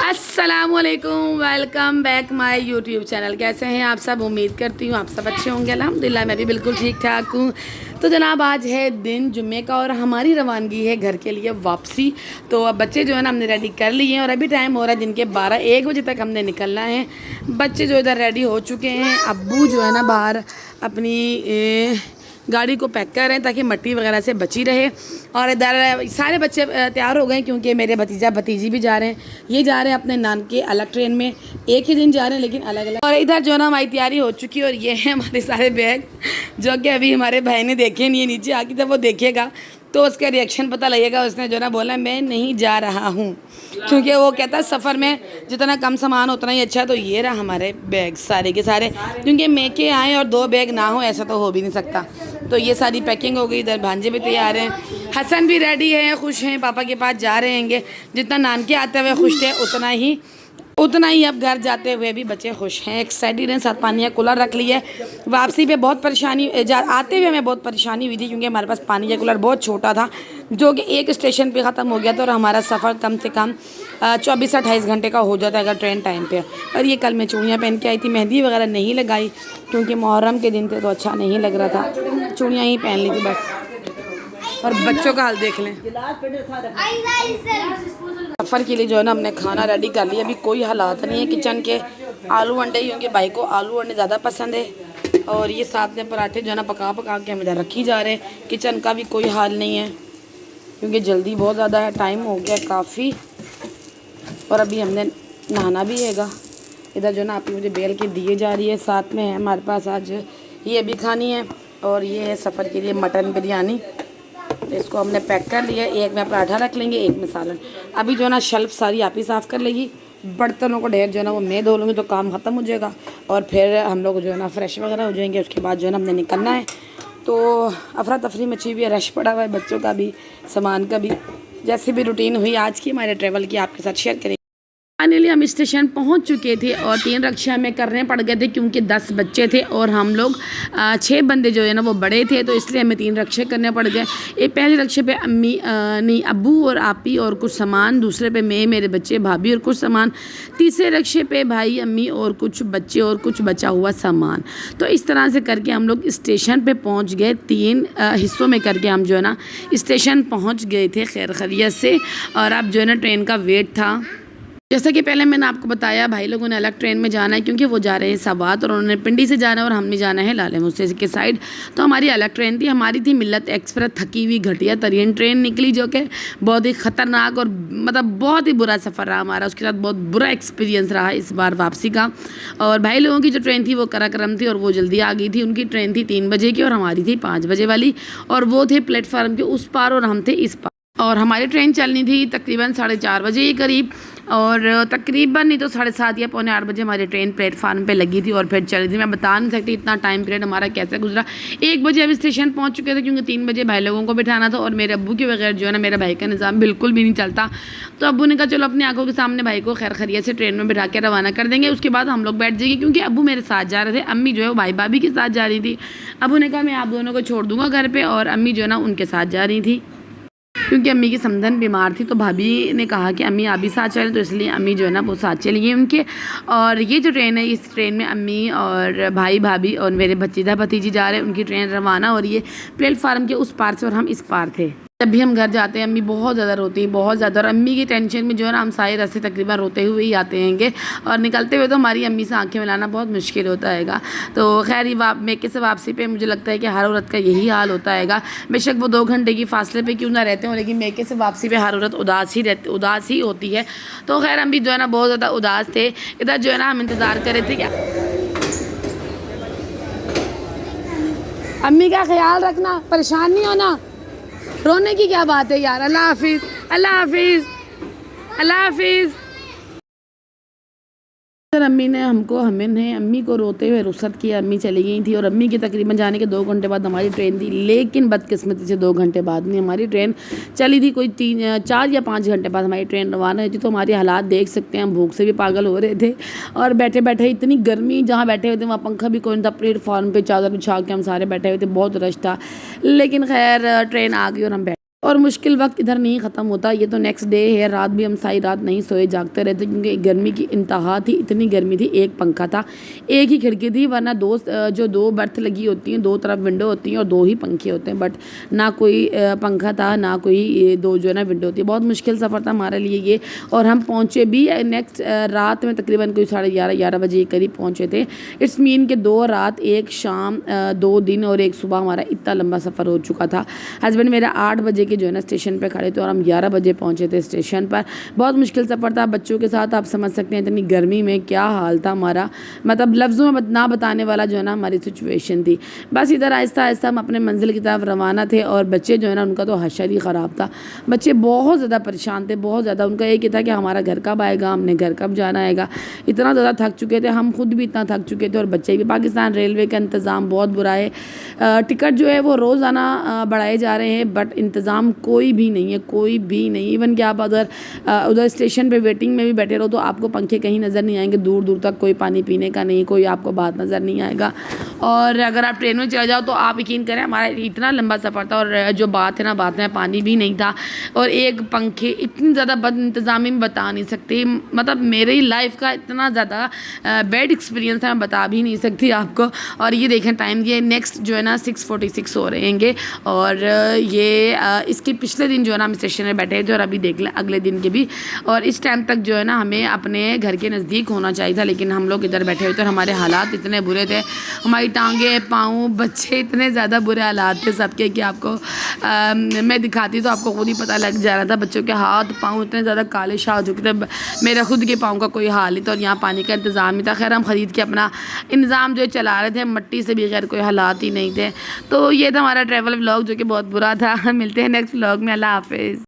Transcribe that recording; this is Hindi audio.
अस्सलामुअलैकुम, welcome back my YouTube channel. कैसे हैं आप सब? उम्मीद करती हूँ आप सब अच्छे होंगे। अल्हम्दुलिल्लाह मैं भी बिल्कुल ठीक ठाक हूँ। तो जनाब आज है दिन जुम्मे का और हमारी रवानगी है घर के लिए वापसी। तो अब बच्चे जो है ना हमने रेडी कर लिए हैं और अभी टाइम हो रहा है दिन के 12-1 बजे तक हमने निकलना है। बच्चे जो इधर रेडी हो चुके हैं, अब्बू जो है ना बाहर अपनी गाड़ी को पैक कर रहे हैं ताकि मट्टी वगैरह से बची रहे। और इधर सारे बच्चे तैयार हो गए क्योंकि मेरे भतीजा भतीजी भी जा रहे हैं। ये जा रहे हैं अपने नान के अलग ट्रेन में, एक ही दिन जा रहे हैं लेकिन अलग अलग। और इधर जो ना हमारी तैयारी हो चुकी है और ये है हमारे सारे बैग जो कि अभी हमारे भाई ने देखे नहीं है। नीचे आके जब वो देखेगा तो उसका रिएक्शन पता लगेगा। उसने जो ना बोला मैं नहीं जा रहा हूँ, क्योंकि वो कहता है सफ़र में जितना कम सामान उतना ही अच्छा। तो ये रहा हमारे बैग सारे के सारे, क्योंकि मेके आए और 2 बैग ना हो ऐसा तो हो भी नहीं सकता। तो ये सारी पैकिंग हो गई। इधर भांजे भी तैयार हैं, हसन भी रेडी है, खुश हैं, पापा के पास जा रहे हैं। जितना नानके आते हुए खुश थे उतना ही अब घर जाते हुए भी बच्चे खुश हैं, एक्साइटेड हैं। साथ पानी का कूलर रख लिया है। वापसी पे बहुत परेशानी आते हुए हमें बहुत परेशानी हुई थी क्योंकि हमारे पास पानी का कूलर बहुत छोटा था जो कि एक स्टेशन पे ख़त्म हो गया था और हमारा सफ़र कम से कम 24 से 28 घंटे का हो जाता है अगर ट्रेन टाइम पे। और ये कल मैं चूड़ियाँ पहन के आई थी, मेहंदी वगैरह नहीं लगाई क्योंकि मुहर्रम के दिन थे तो अच्छा नहीं लग रहा था। चूड़ियाँ ही पहन ली थी बस। और बच्चों का हाल देख लें। सफ़र के लिए जो है ना हमने खाना रेडी कर लिया। अभी कोई हालात नहीं है किचन के। आलू अंडे क्योंकि भाई को आलू अंडे ज़्यादा पसंद है और ये साथ में पराठे जो है ना पका के हम इधर रखी जा रहे हैं। किचन का भी कोई हाल नहीं है क्योंकि जल्दी बहुत ज़्यादा है, टाइम हो गया काफ़ी और अभी हमने नहाना भी हैगा। इधर जो ना आप मुझे बेल के दिए जा रही है। साथ में है हमारे पास आज ये भी खानी है और ये है सफ़र के लिए मटन बिरयानी। इसको हमने पैक कर लिया। एक में पराठा रख लेंगे, एक में सालन। अभी जो है ना शेल्फ सारी आप ही साफ़ कर लेगी। बर्तनों को ढेर जो है ना वो मैं धो लूँगी तो काम ख़त्म हो जाएगा और फिर हम लोग जो है ना फ्रेश वगैरह हो जाएंगे। उसके बाद जो है ना हमने निकलना है। तो अफरा तफरी मची हुई है, रश पड़ा हुआ है, बच्चों का भी सामान का भी। जैसे भी रूटीन हुई आज की हमारे ट्रैवल की आपके साथ शेयर करेंगे। फाइनली हम स्टेशन पहुंच चुके थे और 3 रक्शा हमें करने पड़ गए थे क्योंकि 10 बच्चे थे और हम लोग 6 बंदे जो है ना वो बड़े थे, तो इसलिए हमें 3 रक्शे करने पड़ गए। एक पहले रक्शे पे नहीं अब्बू और आपी और कुछ सामान, दूसरे पे मैं, मेरे बच्चे, भाभी और कुछ सामान, तीसरे रक्शे पे भाई, अम्मी और कुछ बच्चे और कुछ बचा हुआ सामान। तो इस तरह से करके हम लोग स्टेशन पे पहुंच गए। 3 हिस्सों में करके हम जो है ना स्टेशन पहुंच गए थे खैर खैरियत से। और अब जो है ना ट्रेन का वेट था। जैसा कि पहले मैंने आपको बताया भाई लोगों ने अलग ट्रेन में जाना है क्योंकि वो जा रहे हैं सवात और उन्होंने पिंडी से जाना है और हमने जाना है लाले मुझसे के साइड। तो हमारी अलग ट्रेन थी, हमारी थी मिल्लत एक्सप्रेस। थकी हुई घटिया तरीन ट्रेन निकली जो कि बहुत ही ख़तरनाक और मतलब बहुत ही बुरा सफ़र रहा हमारा। उसके साथ बहुत बुरा एक्सपीरियंस रहा इस बार वापसी का। और भाई लोगों की जो ट्रेन थी वो कराक्रम थी और वो जल्दी आ गई थी। उनकी ट्रेन थी 3 बजे की और हमारी थी 5 बजे वाली और वो थे प्लेटफार्म के उस पार और हम थे इस पार। और हमारी ट्रेन चलनी थी तकरीबन 4:30 बजे के करीब और तकरीबन नहीं तो 7:30 या 7:45 बजे हमारी ट्रेन प्लेटफार्म पे लगी थी और फिर चली थी। मैं बता नहीं सकती इतना टाइम पीरियड हमारा कैसे गुजरा। 1 बजे हम स्टेशन पहुंच चुके थे क्योंकि 3 बजे भाई लोगों को बिठाना था और मेरे अब्बू के बगैर जो है ना मेरे भाई का निज़ाम बिल्कुल भी नहीं चलता। तो अब्बू ने कहा चलो अपनी आंखों के सामने भाई को खैर खैरियत से ट्रेन में बिठा के रवाना कर देंगे, उसके बाद हम लोग बैठ जाएंगे। क्योंकि अब्बू मेरे साथ जा रहे थे, अम्मी जो है वो भाई भाभी के साथ जा रही थी। अब्बू ने कहा मैं आप दोनों को छोड़ दूँगा घर पर और अम्मी जो है ना उनके साथ जा रही थी क्योंकि अम्मी की समधन बीमार थी। तो भाभी ने कहा कि अम्मी आप भी साथ चलें, तो इसलिए अम्मी जो है ना वो साथ चली गई उनके। और ये जो ट्रेन है इस ट्रेन में अम्मी और भाई भाभी और मेरे भतीजा भतीजी जा रहे हैं, उनकी ट्रेन रवाना और ये प्लेटफार्म के उस पार से और हम इस पार थे। जब भी हम घर जाते हैं अम्मी बहुत ज़्यादा रोती हैं, बहुत ज़्यादा। और अम्मी की टेंशन में जो है ना हम सारे रास्ते तकरीबन रोते हुए ही आते हैंगे और निकलते हुए तो हमारी अम्मी से आंखें मिलाना बहुत मुश्किल होता हैगा। तो खैर ये मेके से वापसी पे मुझे लगता है कि हर औरत का यही हाल होता हैगा। बेशक वो 2 घंटे की फासले पे क्यों ना रहते हो, लेकिन मेके से वापसी पे हर औरत उदास ही होती है। तो खैर हम भी जो है ना बहुत ज़्यादा उदास थे। इधर जो है ना हम इंतज़ार कर रहे थे क्या अम्मी का ख्याल रखना, परेशान नहीं होना, रोने की क्या बात है यार। अल्लाह हाफिज़, अल्लाह हाफिज़, अल्लाह हाफिज़। सर अम्मी ने अम्मी को रोते हुए रुखसत किया। अम्मी चली गई थी और अम्मी के तकरीबन जाने के 2 घंटे बाद हमारी ट्रेन थी। लेकिन बदकिस्मती से 2 घंटे बाद नहीं, हमारी ट्रेन चली थी। कोई 4 या 5 घंटे बाद हमारी ट्रेन रवाना हुई थी। तो हमारे हालात देख सकते हैं, हम भूख से भी पागल हो रहे थे और बैठे बैठे इतनी गर्मी, जहाँ बैठे हुए थे वहाँ पंखा भी कोई नहीं था। प्लेटफार्म पर चादर बिछा के हम सारे बैठे हुए थे, बहुत रश था। लेकिन खैर ट्रेन आ गई और हम और मुश्किल वक्त इधर नहीं ख़त्म होता, ये तो नेक्स्ट डे है। रात भी हम सारी रात नहीं सोए, जागते रहते क्योंकि गर्मी की इंतहा थी, इतनी गर्मी थी। एक पंखा था, एक ही खिड़की थी, वरना जो दो बर्थ लगी होती हैं, दो तरफ विंडो होती हैं और दो ही पंखे होते हैं, बट ना कोई पंखा था ना कोई दो जो है ना विंडो थी। बहुत मुश्किल सफ़र था हमारे लिए ये। और हम पहुँचे भी नेक्स्ट रात में तकरीबन कोई 11:30 बजे के करीब पहुँचे थे। इट्स मीन के 2 रात 1 शाम 2 दिन और 1 सुबह, हमारा इतना लंबा सफ़र हो चुका था। हस्बैंड मेरा 8 बजे के जो है ना स्टेशन पे खड़े थे और हम 11 बजे पहुंचे थे स्टेशन पर। बहुत मुश्किल सफ़र था बच्चों के साथ, आप समझ सकते हैं इतनी गर्मी में क्या हाल था हमारा, मतलब लफ्ज़ों में ना बताने वाला जो है ना हमारी सिचुएशन थी। बस इधर आहिस्ता आहिस्ता हम अपने मंजिल की तरफ रवाना थे और बच्चे जो है ना उनका तो हशर ही ख़राब था। बच्चे बहुत ज़्यादा परेशान थे, बहुत ज़्यादा। उनका एक ही था कि हमारा घर कब आएगा, हमने घर कब जाना आएगा। इतना ज़्यादा थक चुके थे, हम खुद भी इतना थक चुके थे और बच्चे भी। पाकिस्तान रेलवे का इंतज़ाम बहुत बुरा है, टिकट जो है वो रोज़ाना बढ़ाए जा रहे हैं, बट इंतज़ाम कोई भी नहीं है, कोई भी नहीं। इवन कि आप अगर उधर स्टेशन पे वेटिंग में भी बैठे रहो तो आपको पंखे कहीं नज़र नहीं आएंगे, दूर दूर तक कोई पानी पीने का नहीं, कोई आपको बात नज़र नहीं आएगा। और अगर आप ट्रेन में चले जाओ तो आप यकीन करें हमारा इतना लंबा सफ़र था और जो बात है ना, बात में पानी भी नहीं था और एक पंखे। इतनी ज़्यादा बद इंतज़ामी में बता नहीं सकती, मतलब मेरी लाइफ का इतना ज़्यादा बैड एक्सपीरियंस था, मैं बता भी नहीं सकती आपको। और ये देखें टाइम ये नेक्स्ट जो है ना 6:46 हो रहेंगे और ये इसके पिछले दिन जो है ना हम स्टेशन में बैठे थे और अभी देख लें अगले दिन के भी। और इस टाइम तक जो है ना हमें अपने घर के नज़दीक होना चाहिए था, लेकिन हम लोग इधर बैठे हुए थे और हमारे हालात इतने बुरे थे। हमारी टांगे पाँव बच्चे, इतने ज़्यादा बुरे हालात थे सबके कि आपको मैं दिखाती तो आपको खुद ही पता लग जा रहा था। बच्चों के हाथ पाँव इतने ज़्यादा काले शाह हो चुके थे, मेरा खुद के पाँव का कोई हाल नहीं था और यहाँ पानी का इंतज़ाम नहीं था। खैर हम ख़रीद के अपना इंतज़ाम जो चला रहे थे, मट्टी से भी खैर कोई हालात ही नहीं थे। तो ये था हमारा ट्रैवल व्लॉग जो कि बहुत बुरा था। मिलते हैं नेक्स्ट व्लॉग में, अल्लाह हाफिज़।